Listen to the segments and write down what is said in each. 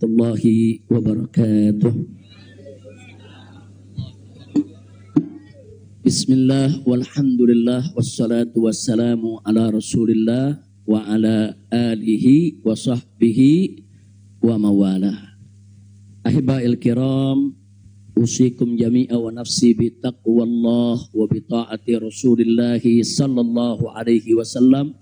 warahmatullahi wabarakatuh. Bismillah walhamdulillah wassalatu wassalamu ala rasulillah wa ala alihi wa sahbihi wa mawalah. Ahiba'il kiram, usikum jami'a wa nafsi bi taqwallah wa bi ta'ati rasulillahi sallallahu alaihi wasallam.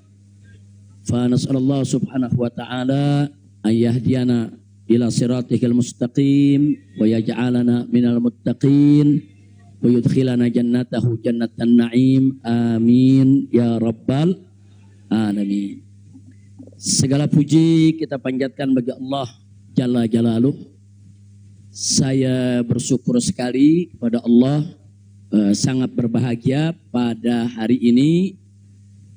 Fa nas'alallah subhanahu wa ta'ala an yahdiyana ila siratikal mustaqim wa yaj'alana minal muttaqin wa yudkhilana jannatahu jannatan na'im, amin ya rabbal alamin. Segala puji kita panjatkan bagi Allah Jalla Jalaluh. Saya bersyukur sekali kepada Allah, sangat berbahagia pada hari ini.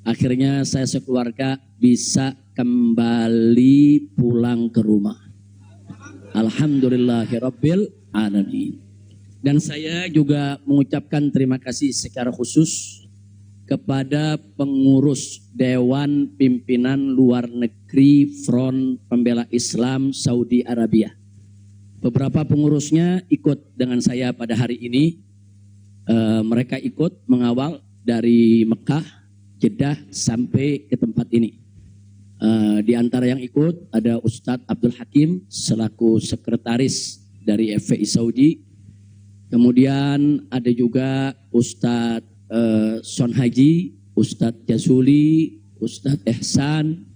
Akhirnya saya sekeluarga bisa kembali pulang ke rumah. Alhamdulillahirabbil alamin. Dan saya juga mengucapkan terima kasih secara khusus kepada pengurus Dewan Pimpinan Luar Negeri Front Pembela Islam Saudi Arabia. Beberapa pengurusnya ikut dengan saya pada hari ini. Mereka ikut mengawal dari Mekah, Jeddah sampai ke tempat ini. Di antara yang ikut ada Ustadz Abdul Hakim selaku sekretaris dari FPI Saudi. Kemudian ada juga Ustadz Son Haji, Ustadz Jazuli, Ustadz Ehsan.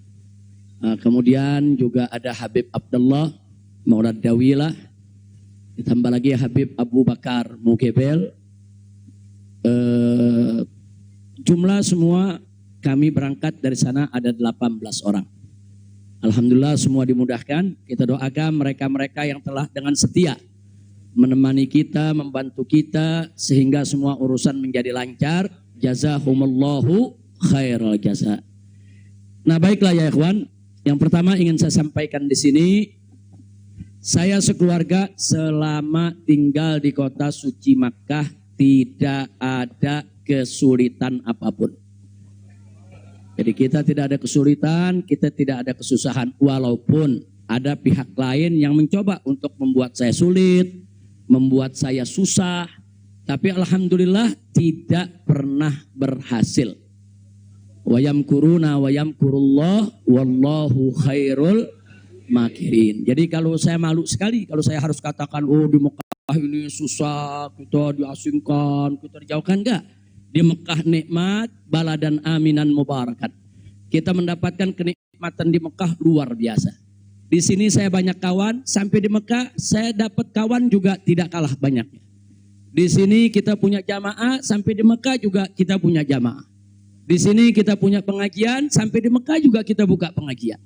Kemudian juga ada Habib Abdullah Maulad Dawilah. Ditambah lagi Habib Abu Bakar Mugebel. Jumlah semua kami berangkat dari sana ada 18 orang. Alhamdulillah semua dimudahkan. Kita doakan mereka-mereka yang telah dengan setia menemani kita, membantu kita sehingga semua urusan menjadi lancar. Jazahumullahu khairal jaza. Nah, baiklah ya ikhwan. Yang pertama ingin saya sampaikan di sini, saya sekeluarga selama tinggal di kota suci Makkah tidak ada kesulitan apapun. Jadi kita tidak ada kesulitan, kita tidak ada kesusahan. Walaupun ada pihak lain yang mencoba untuk membuat saya sulit, membuat saya susah. Tapi alhamdulillah tidak pernah berhasil. Wa yamkuruna wa yamkurullah wallahu khairul makirin. Jadi kalau saya malu sekali kalau saya harus katakan, oh di Mekah ini susah, kita diasingkan, kita dijauhkan. Enggak. Di Mekah nikmat, baladan aminan mubarakat. Kita mendapatkan kenikmatan di Mekah luar biasa. Di sini saya banyak kawan, sampai di Mekah saya dapat kawan juga tidak kalah banyaknya. Di sini kita punya jamaah, sampai di Mekah juga kita punya jamaah. Di sini kita punya pengajian, sampai di Mekah juga kita buka pengajian.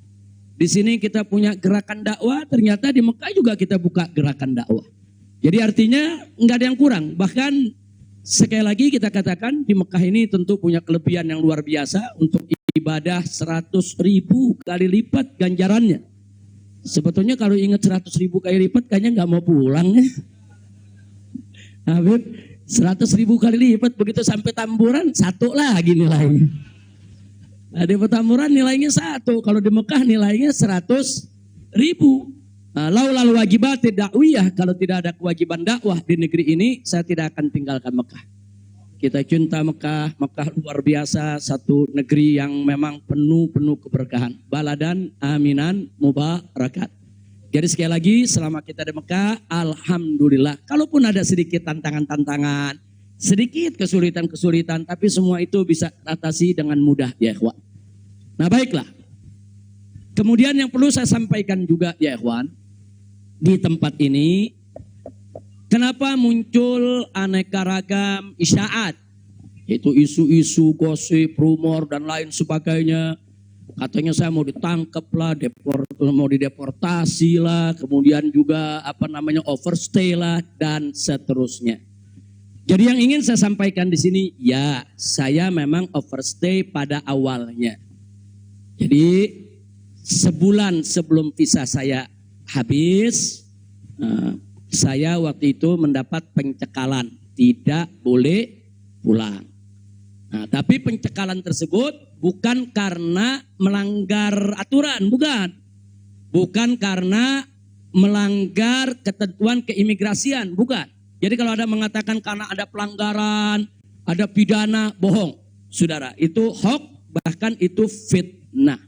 Di sini kita punya gerakan dakwah, ternyata di Mekah juga kita buka gerakan dakwah. Jadi artinya enggak ada yang kurang. Bahkan sekali lagi kita katakan di Mekah ini tentu punya kelebihan yang luar biasa untuk ibadah 100.000 kali lipat ganjarannya. Sebetulnya kalau ingat 100.000 kali lipat kayaknya nggak mau pulang ya. Habib 100.000 kali lipat begitu sampai Tamburan 1 lagi nilainya. Nah, di Petamburan nilainya 1, kalau di Mekah nilainya 100.000. Laulal wajibat dakwiyah, kalau tidak ada kewajiban dakwah di negeri ini, saya tidak akan tinggalkan Mekah. Kita cinta Mekah, Mekah luar biasa, satu negeri yang memang penuh keberkahan. Baladan aminan mubarakat. Jadi sekali lagi, selama kita di Mekah, alhamdulillah. Kalaupun ada sedikit tantangan-tantangan, sedikit kesulitan-kesulitan, tapi semua itu bisa atasi dengan mudah ya ikhwan. Nah baiklah. Kemudian yang perlu saya sampaikan juga ya ikhwan, di tempat ini, kenapa muncul aneka ragam isyaat, yaitu isu-isu, gosip, rumor dan lain sebagainya. Katanya saya mau ditangkap lah, mau dideportasi lah, kemudian juga overstay lah dan seterusnya. Jadi yang ingin saya sampaikan di sini, ya saya memang overstay pada awalnya. Jadi sebulan sebelum visa saya habis, saya waktu itu mendapat pencekalan, tidak boleh pulang. Nah, tapi pencekalan tersebut bukan karena melanggar aturan, bukan. Bukan karena melanggar ketentuan keimigrasian, bukan. Jadi kalau ada mengatakan karena ada pelanggaran, ada pidana, bohong. Saudara, itu hoax, bahkan itu fitnah.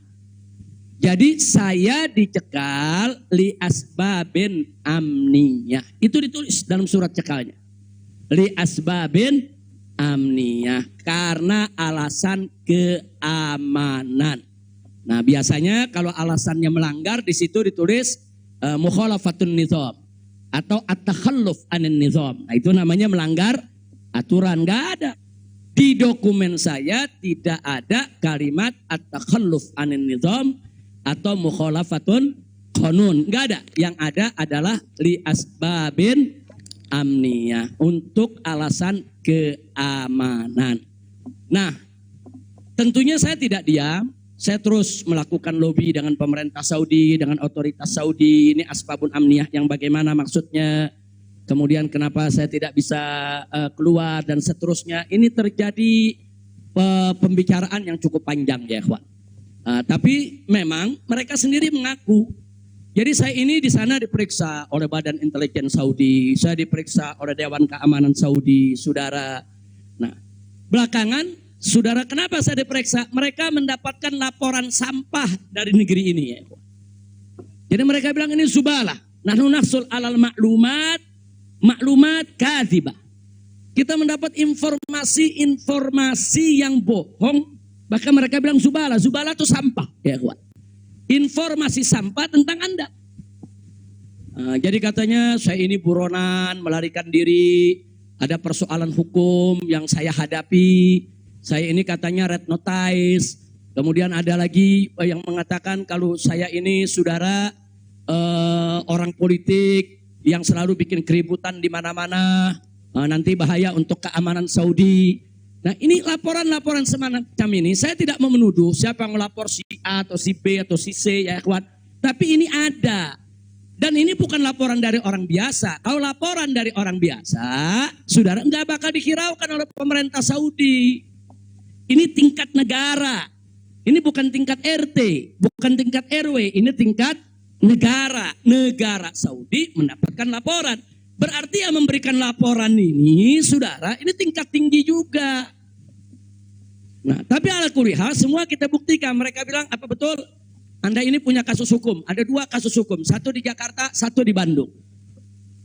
Jadi saya dicekal li asbabin amniyah. Itu ditulis dalam surat cekalnya. Li asbabin amniyah, karena alasan keamanan. Nah, biasanya kalau alasannya melanggar di situ ditulis mukhalafatun nizam atau at-takhalluf anin nizam. Nah, itu namanya melanggar aturan. Enggak ada. Di dokumen saya tidak ada kalimat at-takhalluf anin nizam atau mukhalafatun qanun. Enggak ada. Yang ada adalah li asbabin amniyah, untuk alasan keamanan. Nah, tentunya saya tidak diam. Saya terus melakukan lobby dengan pemerintah Saudi, dengan otoritas Saudi. Ini asbabun amniyah yang bagaimana maksudnya. Kemudian kenapa saya tidak bisa keluar dan seterusnya. Ini terjadi pembicaraan yang cukup panjang ya ikhwan. Tapi memang mereka sendiri mengaku. Jadi saya ini di sana diperiksa oleh Badan Intelijen Saudi. Saya diperiksa oleh Dewan Keamanan Saudi, saudara. Nah, belakangan, saudara, kenapa saya diperiksa? Mereka mendapatkan laporan sampah dari negeri ini ya. Jadi mereka bilang ini zubalah. Nahnu nahsul alal maklumat kadzibah. Kita mendapat informasi yang bohong. Bahkan mereka bilang zubalah. Zubalah itu sampah ya kawan. Informasi sampah tentang Anda. Jadi katanya saya ini buronan, melarikan diri. Ada persoalan hukum yang saya hadapi. Saya ini katanya red notice. Kemudian ada lagi yang mengatakan kalau saya ini saudara orang politik yang selalu bikin keributan di mana-mana, nanti bahaya untuk keamanan Saudi. Nah, ini laporan-laporan semacam ini, saya tidak mau menuduh siapa yang melapor, si A atau si B atau si C ya ikhwan. Tapi ini ada. Dan ini bukan laporan dari orang biasa. Kalau laporan dari orang biasa, saudara enggak bakal dihiraukan oleh pemerintah Saudi. Ini tingkat negara. Ini bukan tingkat RT, bukan tingkat RW, ini tingkat negara. Negara Saudi mendapatkan laporan. Berarti yang memberikan laporan ini, saudara, ini tingkat tinggi juga. Nah, tapi ala kulli hal semua kita buktikan. Mereka bilang, apa betul? Anda ini punya kasus hukum. Ada 2 kasus hukum. 1 di Jakarta, 1 di Bandung.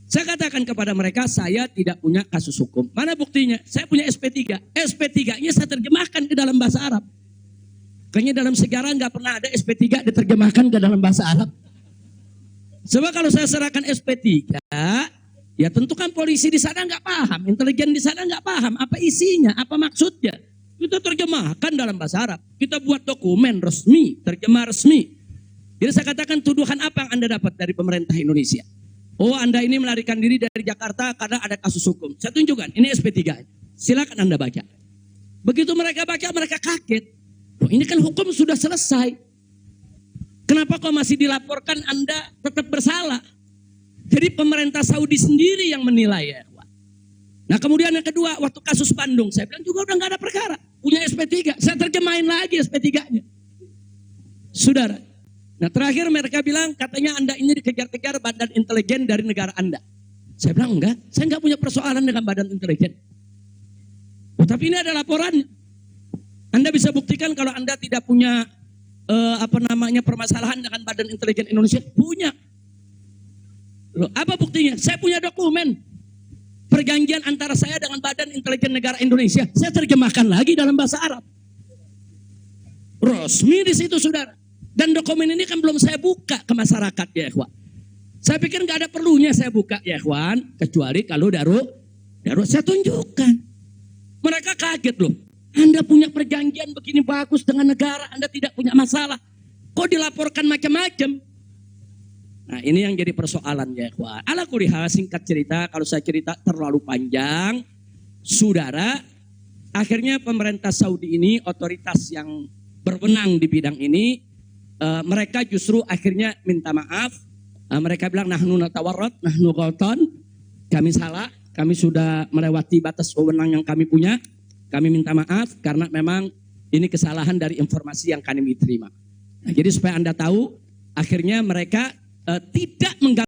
Saya katakan kepada mereka, saya tidak punya kasus hukum. Mana buktinya? Saya punya SP3. SP3-nya saya terjemahkan ke dalam bahasa Arab. Kayaknya dalam sejarah nggak pernah ada SP3 diterjemahkan ke dalam bahasa Arab. Sebab kalau saya serahkan SP3, ya tentu kan polisi di sana nggak paham, intelijen di sana nggak paham apa isinya, apa maksudnya. Kita terjemahkan dalam bahasa Arab. Kita buat dokumen resmi, terjemah resmi. Jadi saya katakan tuduhan apa yang Anda dapat dari pemerintah Indonesia? Oh, Anda ini melarikan diri dari Jakarta karena ada kasus hukum. Saya tunjukkan, ini SP3. Silakan Anda baca. Begitu mereka baca, mereka kaget. Oh, ini kan hukum sudah selesai. Kenapa kok masih dilaporkan Anda tetap bersalah? Jadi pemerintah Saudi sendiri yang menilai ya. Nah kemudian yang kedua, waktu kasus Bandung, saya bilang juga udah gak ada perkara. Punya SP3, saya terjemahin lagi SP3-nya. Saudara. Nah terakhir mereka bilang katanya Anda ini dikejar-kejar badan intelijen dari negara Anda. Saya bilang enggak, saya enggak punya persoalan dengan badan intelijen. Oh, tapi ini ada laporannya. Anda bisa buktikan kalau Anda tidak punya permasalahan dengan badan intelijen Indonesia? Punya. Loh, apa buktinya? Saya punya dokumen. Perjanjian antara saya dengan badan intelijen negara Indonesia. Saya terjemahkan lagi dalam bahasa Arab. Resmi di situ saudara. Dan dokumen ini kan belum saya buka ke masyarakat ya ikhwan. Saya pikir nggak ada perlunya saya buka ya ikhwan. Kecuali kalau darurat saya tunjukkan. Mereka kaget loh. Anda punya perjanjian begini bagus dengan negara. Anda tidak punya masalah. Kok dilaporkan macam-macam? Nah ini yang jadi persoalan ya ikhwan. Ala kulli hal, singkat cerita, kalau saya cerita terlalu panjang. Saudara, akhirnya pemerintah Saudi ini, otoritas yang berwenang di bidang ini, mereka justru akhirnya minta maaf. Mereka bilang, nahnu natawarrat, nahnu ghaltan. Kami salah, kami sudah melewati batas wewenang yang kami punya. Kami minta maaf karena memang ini kesalahan dari informasi yang kami terima. Nah, jadi supaya Anda tahu, akhirnya mereka tidak mengganggu